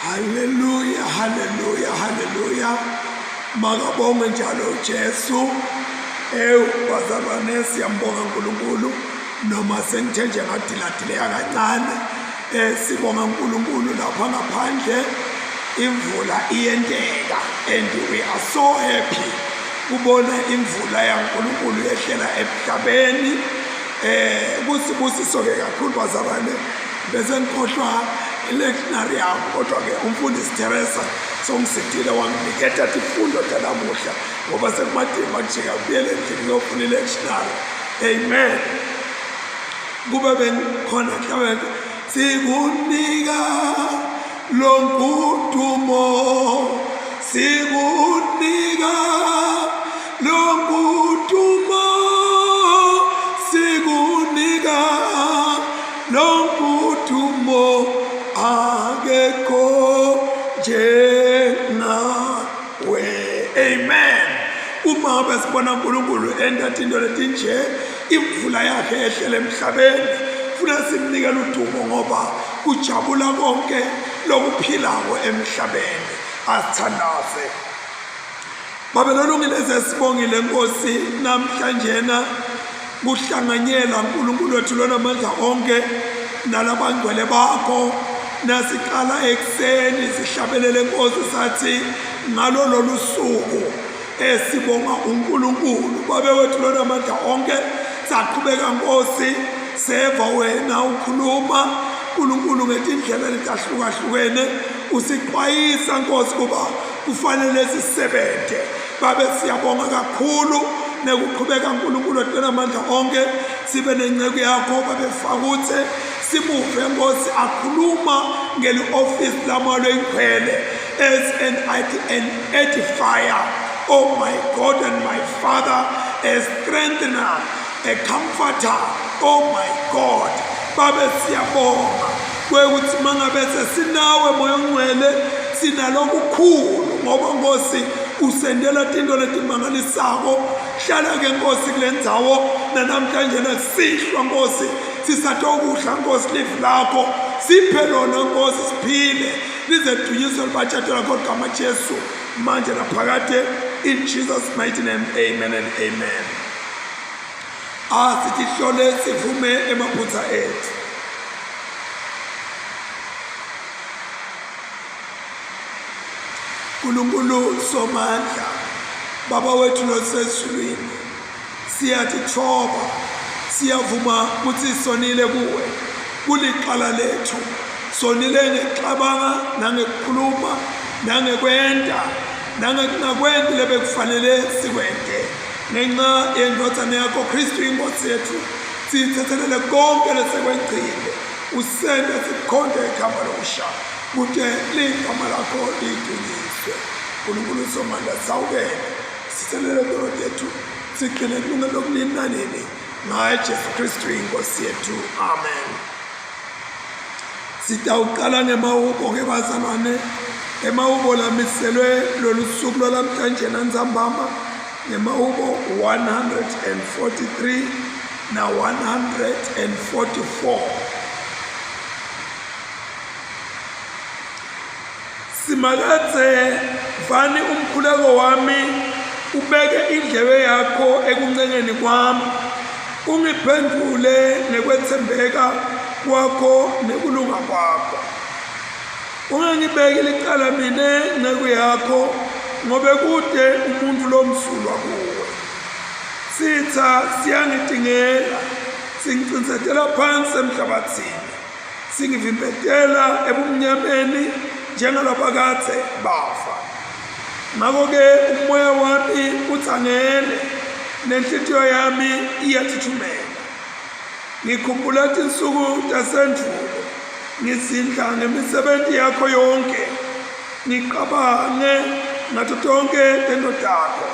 Hallelujah, hallelujah, hallelujah. Makabonge njalo Jesu. Bazalwane siyambonga uNkulunkulu noma sengithe nje ngadiladileka kancane. Sibonga uNkulunkulu lapha ngaphandle imvula iyenteka and we are so happy kubona imvula yaNkulunkulu yehlela emhlabeni. Kusibusiso ke kakhulu bazalwane. Bese ngikhohlwa lectionary yami kodwa ke umfundisi Teresa songisidile wanginiketa izifundo zanamuhla ngoba sekumadima kujika kubuyele endlini ngiyofuna lectionary. Amen. Kube bengikhona mhlawumbe sikunika lonkudumo, sikunika lonkudumo, sikunika lonkudumo, akekho njengawe. Amen. Uma besibona uNkulunkulu endatha into letinje imvula yakhe ehlele emhlabeni funa simnikele udumo ngoba kujabula konke lokuphilayo emhlabeni. Asithandaze babelolungile sesibongile Nkosi namhlanjena kuhlanganyela uNkulunkulu wethu lona amandla onke nalabangcwele bakho nasiqala ekseni sihlabelele Nkosi sathi ngalo lolu suku sibonga uNkulunkulu babewethu lona amandla onke saqhubeka Nkosi seva wena ukhuluma uNkulunkulu ngetindlela letahlukahlukene usixwayisa Nkosi kuba kufanele sisebenze babe siyabonga kakhulu nekuqhubeka uNkulunkulu wethu amandla onke sibe nenceku yakho babefakuthe sibuve Nkosi akhuluma ngeli office lamalo engcwele as an edifier. Oh my God and my Father, a strengthener, a comforter. Oh my God, babe siyabonga kwekuthi mangabe sinawe moya ongcwele sinalokukhulu ngoba Nkosi usendela into letimangalisako. Hlala ke Nkosi kule ndzawo namhlanje nasihlwa Nkosi sisatokudla Nkosi live lakho siphe lona Nkosi siphile lize dunyiswe libatshatho lakho ligama Jesu manje naphakade in Jesus mighty name. Amen and amen. Sithi hlole sivume emaphutha ethu. uNkulunkulu somandla baba wethu losezulwini siyathi thoba siyavuma ukuthi sonile kuwe kuliqala lethu sonile ngexabanga nangekukhuluma nangekwenda nangekungakwendi lebekufanele sikwende ngenxa yendodzana yakho Kristu inkosi yethu sithethelele konke lesekwengcile usende sikhonde igama lokusha kude ligama lakho lidunyiswe. uNkulunkulu somandla sawubele sithelele indoda yethu sigcine kulungelo lokulina nini ngaye Jesu Kristu inkosi yethu. Amen. Sitawuqala ngemawubo ke bazalwane. Emawubo lamiselwe lolu suku lwalamhlanje nanzambama ngemawubo 143 na 144. Simakatse vani umkhuleko wami ubeke indlebe yakho ekuncengeni kwami ungiphendule nekwethembeka kwakho nekulunga kwakho. Ungangibeki licala mine nceku yakho ngobe kude umuntu lomsulwa kuwe. Sitha siyangidingela singicindezela phansi emhlabathini singivimbetela ebumnyameni njengalabakade bafa. Ngakho-ke umoya wami uthangele nenhliziyo yami iyathuthumela. Ngikhumbula insuku zasendvulo ngizindla ngemisebenzi yakho yonke ngiqabange ngazo zonke lento zakho.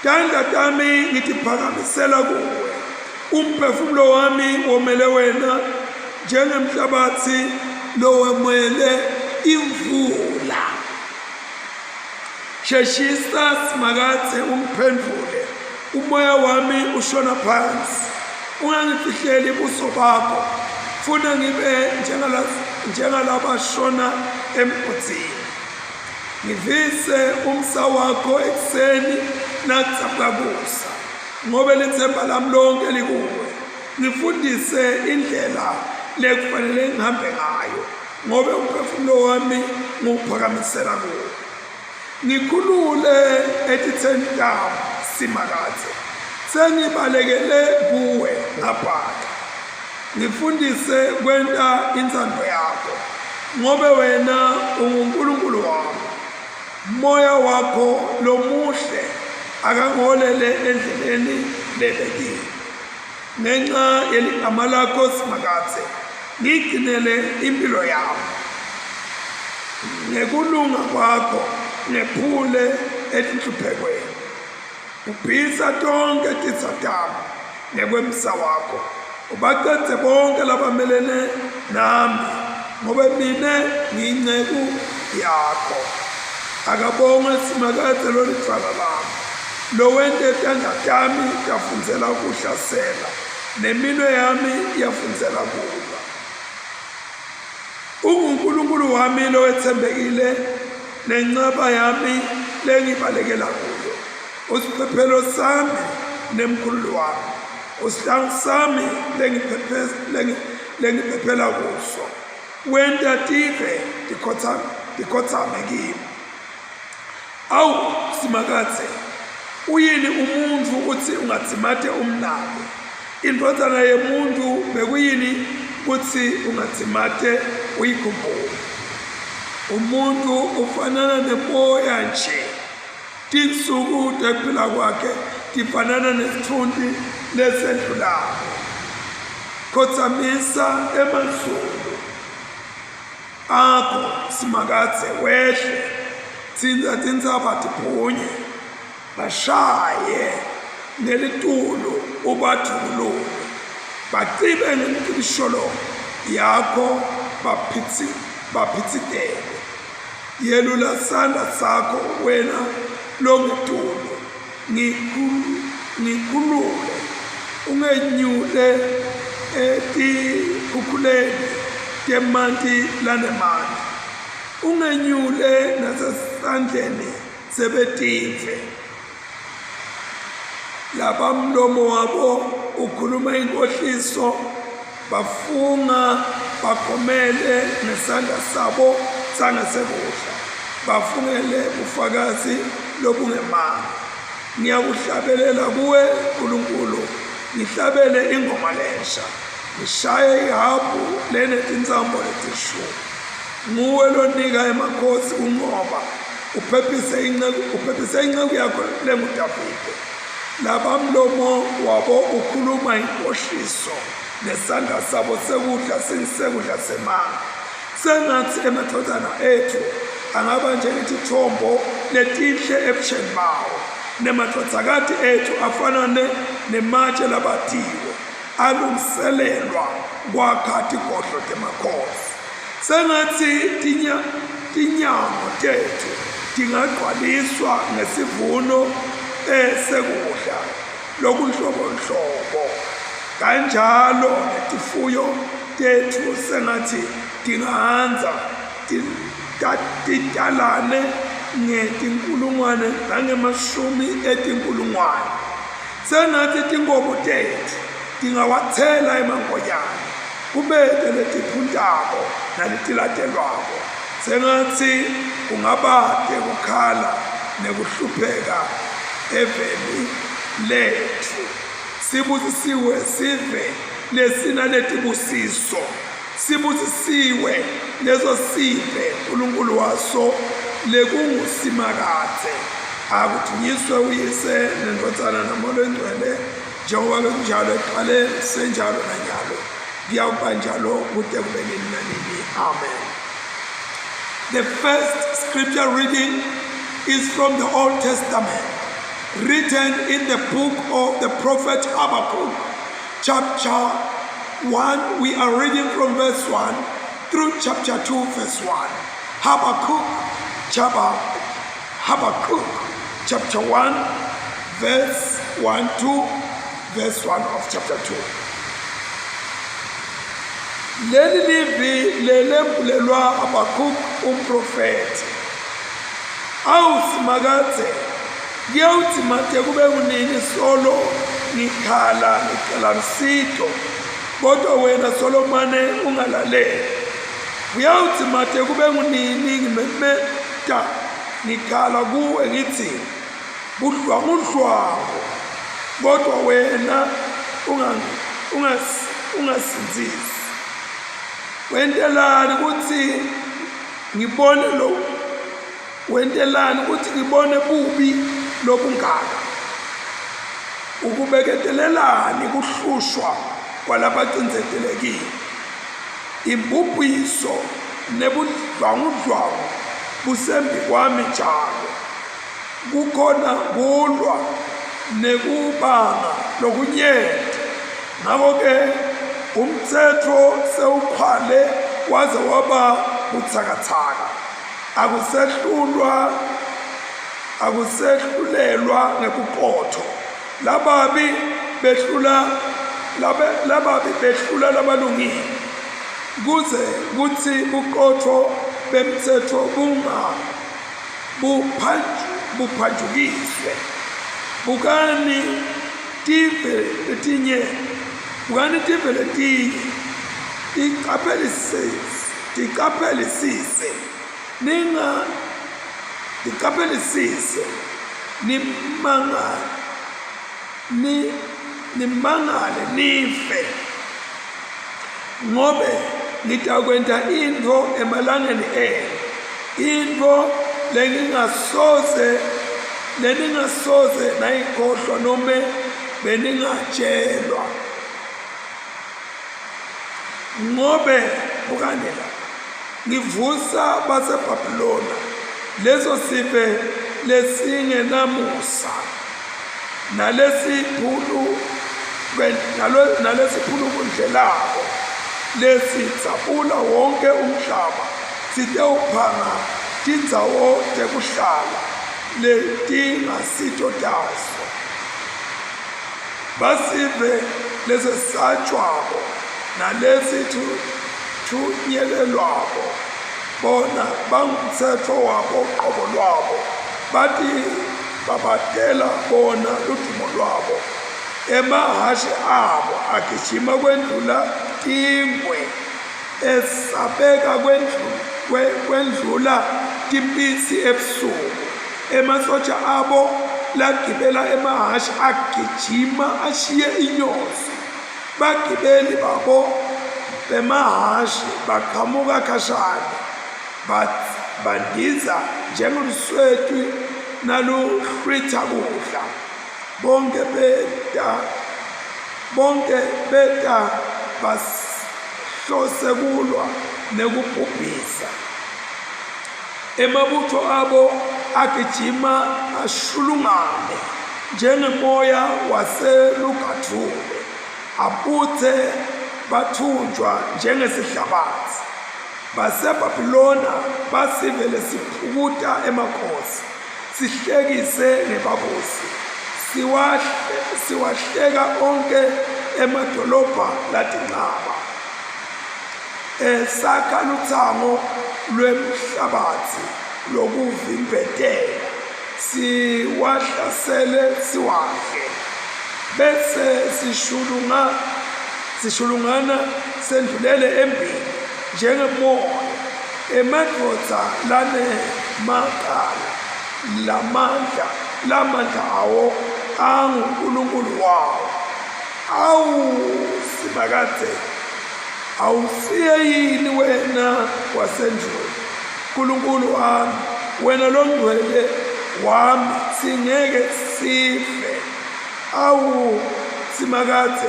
Tandla tami ngitiphakamisela kuwe umphefumulo wami womele wena njengemhlabathi lowemele imvula. Sheshisa simakathe ungiphendule umoya wami ushona phansi ungangifihleli ubuso bakho funa ngibe njengalabashona emgodini. Ngivise umsa wakho ekuseni nakusakusa, ngoba lethemba lami lonke likuwe. Ngifundise indlela lekufanele ngihambe ngayo, ngoba umphefumulo wami ngiwuphakamisela kuwe. Ngikhulule etitheni tami simakathe, sengibalekele kuwe ngaphandle. Ngifundise kwenta inzando yakho, ngoba wena unguNkulunkulu wami. Moya wakho lomuhle akangolele endleleni lebekile. Ngenxa yeligama lakho simakathe, ngigcinele impilo yami. Ngekulunga kwakho ngephule etinhluphekweni. Ubhisa tonke titsa tami ngekwemsa wakho. Ubaqede bonke labamelene nami, ngoba mina ngiyinceku yakho. Akabonge simakathe lolidlala lami, lowente tandla tami tafundzela kuhlasela, neminwe yami yafundzela kulwa. UnguNkulunkulu wami lowethembekile, nencaba yami lengibalekela kuyo. Usiphephelo sami nemkhululi wami, usihlangu sami lengiphephela kuso. Wenta tive tikhothame kimi. Awu simakathe, uyini umuntu ukuthi ungathimate umnabi? Indodana yemuntu bekuyini ukuthi ungathimate uyikhumbule? Umuntu ufanana nemoya nje, tinsuku tekuphila kwakhe tifanana nesithundi lesendlulayo. Khothamisa emazulu akho simakathe, wehle tsinza tindzaba tiphunye, bashaye nelitulu ubajulule, bacibe ngemicibisholo yakho baphitsitele. Yelula sandla sakho wena longetulu, ngikhulule, ungenyule etikhukhuleni temanti lanemanti, ungenyule nasesandleni sebetive. Labamlomo wabo ukhuluma inkohliso, bafunga bakhomele nesandla sabo sangasekudla, bafungele ufakazi lobungemanga. Ngiyakuhlabelela kuwe Nkulunkulu, ngihlabele ingoma lensha, ngishaye ihabhu lenetinsambo letishumi. Nguwe lonika emakhosi unqoba, uphephise inceku yakho lenguDavide. Labamlomo wabo ukhuluma inkohliso, nesandla sabo sekudla siyisekudla semanga. Sengathi emadodana ethu angaba njengesithombo letihle ebusheni bawo, nemadodakazi ethu afanane nematshe labatiwe, alungiselelwa kwakha tigodlo temakhosi. Sengathi tinyango tethu tingagcwaliswa ngesivuno sekudla lokunhlobonhlobo, kanjalo netifuyo tethu sengathi tingahanza titalane ngetinkulungwane nangemashumi etinkulungwane. Sengathi tinkomo tethu tingawathela emangonyane, kubete letiphuntako naletilatelwako. Sengathi kungabate kukhala nekuhlupheka eveni lethu. Sibusisiwe sive lesina letibusiso, sibusisiwe leso sive uNkulunkulu waso lekungusimakathe. Akuthunyiswe uyise nendodana namoya engcwele, njengoba bekunjalo ekuqaleni senjalo nanyalo kuyakuba njalo kude kube nini nanini. Amen. The first scripture reading is from the Old Testament, written in the book of the prophet Habakkuk, chapter 1. We are reading from verse 1 through chapter 2, verse 1. Habakkuk, chapter 1, verse 1 to verse 1 of chapter 2. leli livi lelembulelwa Habakuk umprofeti. Awusimakadze kuyawuthi made kube kunini solo ngikhala ngicela msito, kodwa wena Solomane ungalaleli. Kuyawuthi made kube kunini ngimemeta ngikhala kuwe ngithi budlwangudlwangu, kodwa wena ungasinzisi. Wentelani ukuthi ngibone lo, wentelani ukuthi ngibone bubi lobungaka, ukubeketelelani kuhlushwa kwalabacinzetelekile. Imbubhiso nebudlwangudlwangu busembi kwami njalo, kukhona kulwa nekubanga lokunyenta. Ngakho-ke umthetho sewuqhwale waze waba buthakathaka, akusehlulelwa ngebuqotho. Lababi behlula labalungile, kuze kuthi buqotho bemthetho buphanjukiswe. Bukani tive letinye tiqaphelisise nimangale nife, ngobe ngitakwenta intfo emalangeni intfo leningasoze nayikhohlwa nome beningatshelwa. Ngobe bukanela ngivusa baseBhabhiloni leso sife lesingenamusa nalesiphulu kundlelako, lesitsapula wonke umhlaba, sitewuphanga tindzawo tekuhlala letingasito taso. Basive lesesatshwako nalesithunyelelwako, bona bangumtsetfo wabo qobo lwabo, bathi babatela bona ludumo lwabo. Emahhashi abo agijima kwendlula tingwe, esabeka kwendlula timpitsi ebusuku. Emasotsha abo lagibela emahhashi agijima ashiye inyosi. Bagibeli babo bemahhashi baqhamuka khashane, bandiza njengoluswetwi naluhlwitha kudla. bonke beta bahlose kulwa nekubhubhisa. Emabutho abo agijima ashulungane njengemoya waselugathule, abuthe bathunjwa njengesihlabathi. BaseBhabhiloni basivele siphukuta emakhosi, sihlekise nebabusi, siwahleka onke emadolobha latinqaba. Esakha luthango lwemhlabathi lokuvimbetela, siwahlasele siwahle, bese sishulungana sendlulele embili njengemoya. Emadvodza lanemagala lamandla awo anguNkulunkulu wawo. Simakadze, awusiye yini wena wasendlini, Nkulunkulu wami, wena longcwele wami, singeke sife? Simakadze,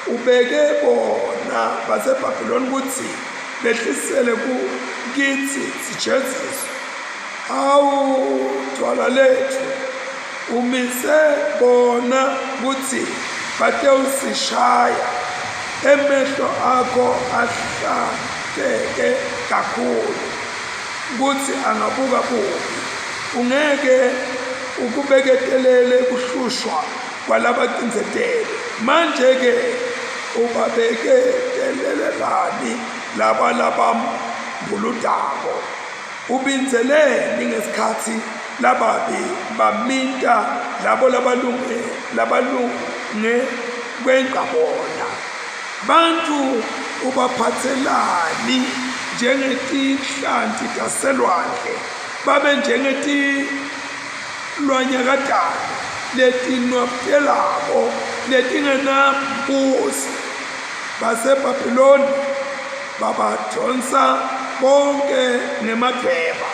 ubeke bona baseBhabhiloni ukuthi behlisele kithi sijeziswe. Dwala lethu, umise bona ukuthi batewusishaya. Emehlo akho ahlakeke kakhulu ukuthi angabuka bubi. Ungeke ukubeketelele kuhlushwa kwalabacinzeteli. Manje-ke ubabekete ubehlelelelani labambuludako ubinzeleni ngesikhathi lababi baminta labo labalunge kwenkabona bantu ubaphathelani njengetihlanti taselwandle babe njengetilwanyakatane letinwabitelako letingenambusi baseBhabhiloni babadonsa bonke ngemadveba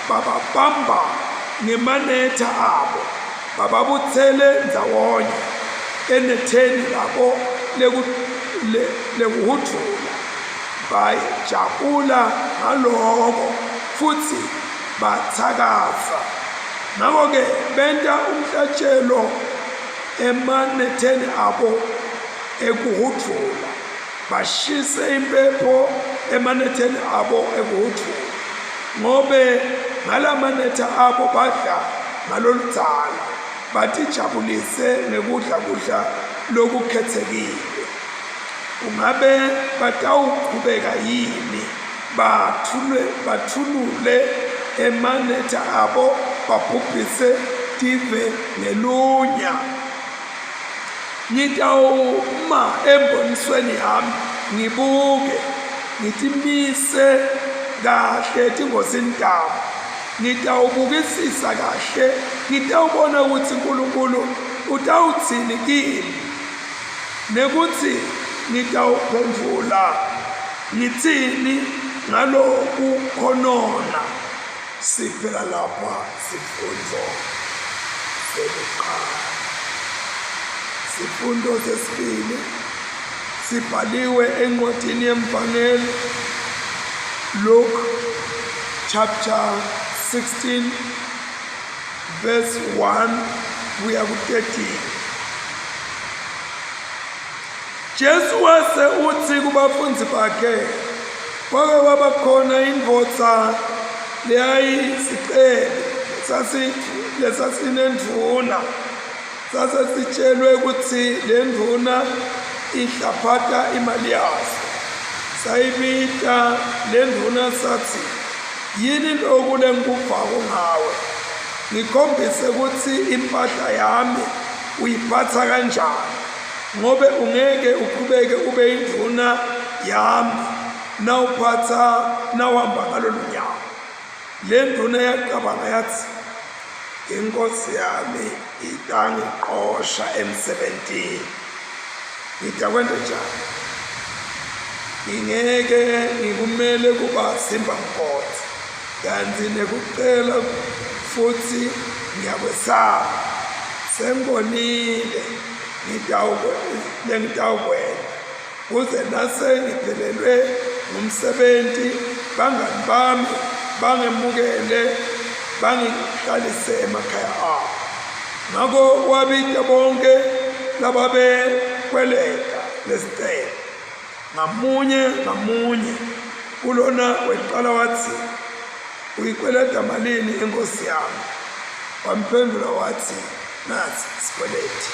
bababamba ngemanetha abo bababutsele ndzawonye enetheni labo lekuhudula bajabula ngaloko futhi bathakaza ngako-ke benta umhlatshelo emanetheni abo ekuhudula bashise impepho emanetheni abo ekuhudula ngobe ngalamanetha abo badla ngaloludzala batijabulise ngekudla lokukhethekile ungabe batawuqhubeka yini bathulule emanetha abo babhubhise tive ngelunya ngitawuma embonisweni yami ngibuke ngitimise kahle tingozini tabo ngitawubukisisa kahle ngitawubona ukuthi uNkulunkulu utawutsini kimi nekuthi ngitawuphendvula ngitsini ngalokukhonona siphela lapha sifundo sokuqala sifundo sesibili sibhaliwe encwadini yemvangeli Luke chapter 16 verse 1 kuya ku-13 Jesu wase uthi kubafundzi bakhe kwake kwaba khona indvodza lesasinendvuna sasesitshelwe ukuthi le ndvuna ihlaphatha imali yaso sayibita le ndvuna sathi yini lokhu lengikuvako ngawe ngikhombise ukuthi impahla yami uyiphatha kanjani ngobe ungeke uqhubeke ube indvuna yami nawuhamba ngalolu nyawo le nduna yaqabanga yathi inkosi yami itangiqosha emsebentini ngitakwenza njani ngingeke ngikumele kuba simbamkhotha kanti nekucela futhi ngiyakwesaba sengibonile ngitawukwenza kuze nase ngiphelelwe ngumsebenzi bangani bami bangemukele bangihlalise emakhaya abo ngako wabita bonke lababekweleta lesicelo ngamunye kulona weqala wathi uyikweleta malini inkosi yami wamphendula wathi nasi sikweleti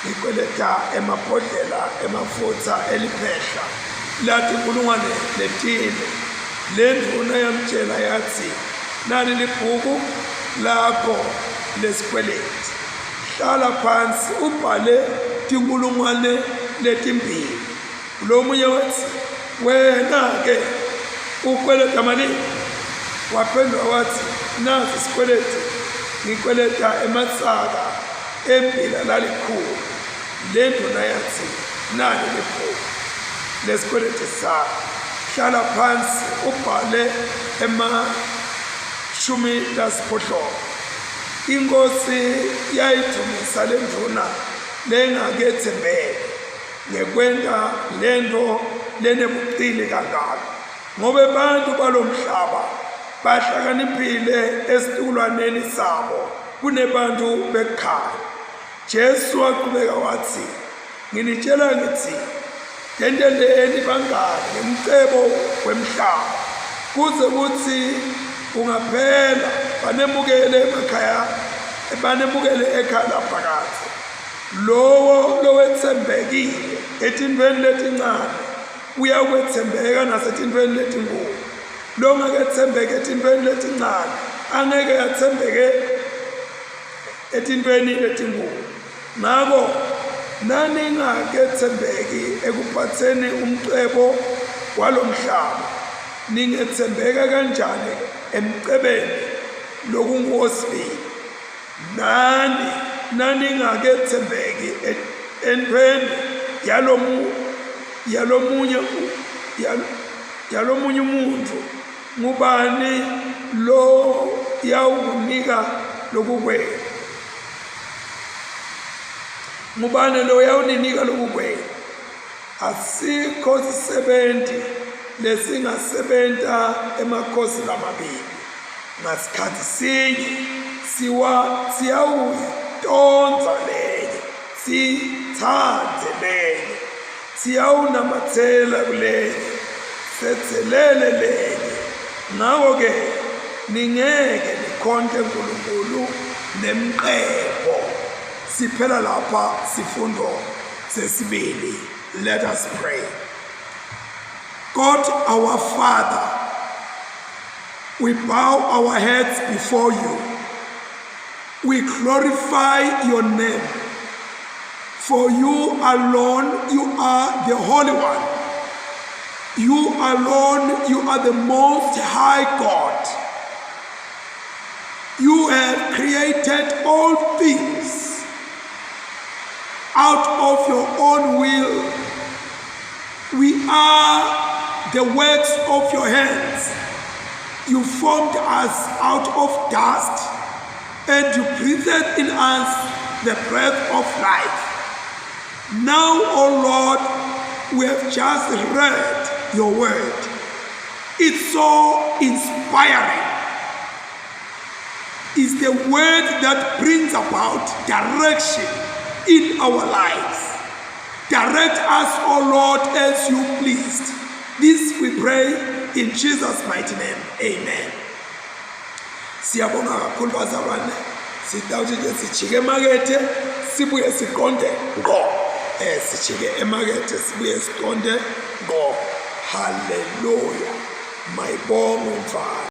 ngikweleta emabhodlela emafutha eliphehla lathi inkulungwane letile le nduna yamtshela yathi nani libhuku lakho lesikweleti hlala phansi ubhale tinkulungwane letimbili lo munye wathi wena-ke ukweleta malini waphendula wathi nasi isikweleti ngikweleta emasaka embila lalikhulu le nduna yathi nani libhuku lesikweleti sakho hlala phansi ubhale emashumi lasiphohlongo inkosi yayidumisa le nduna lengakethembele ngekwenta lento lenebuqili kangaka ngobe bantu balomhlaba bahlakaniphile esitukulwaneni sabo kunebantu bekhaya Jesu waqhubeka wathi nginitshela ngithi tendeleni bangani ngimcebo wemhlaba kuze kuthi ungaphela banemukele emakhaya banemukele ekhaya laphakathi lowethembekile etintweni letincane uyakwethembeka nasetintweni letinkulu. Lo ngakethembeka etintweni letincane angeke yathembeke etintweni letinkulu. Ngakho naningakethembeki ekuphatheni umcebo walomhlaba, ningethembeka kanjani emcebeni lokunguwosibili? Naningakethembeki entweni yalomunye umuntu, ngubani lo yawunika lokhu kwenu? Ngubani lo yawuninika lokhu kwenu? Asikho sisebenti lesingasebenta emakhosini amabili ngasikhathi sinye. Siyawudonsa lenye, sithande lenye, siyawunamathela kulenye, sethelele lenye. Ngakho-ke ningeke nikhonte uNkulunkulu nemqebo. Siphela lapha sifundo sesibili. Let us pray. God our Father, we bow our heads before you. We glorify your name. For you alone, you are the Holy One. You alone, you are the Most High God. You have created all things out of your own will. We are the works of your hands. You formed us out of dust, and you breathed in us the breath of life. Now, O Lord, we have just read your word. It's so inspiring. It's the word that brings about direction in our lives. Direct us, O Lord, as you pleased. This we pray in Jesus' mighty name. Amen. Siyabonga kakhulu bazalwane. Sitawuthi nje sijike emakethe sibuye siqonde ngo. Sijike emakethe sibuye siqonde ngo. Hallelujah. Mayibonge Mfana.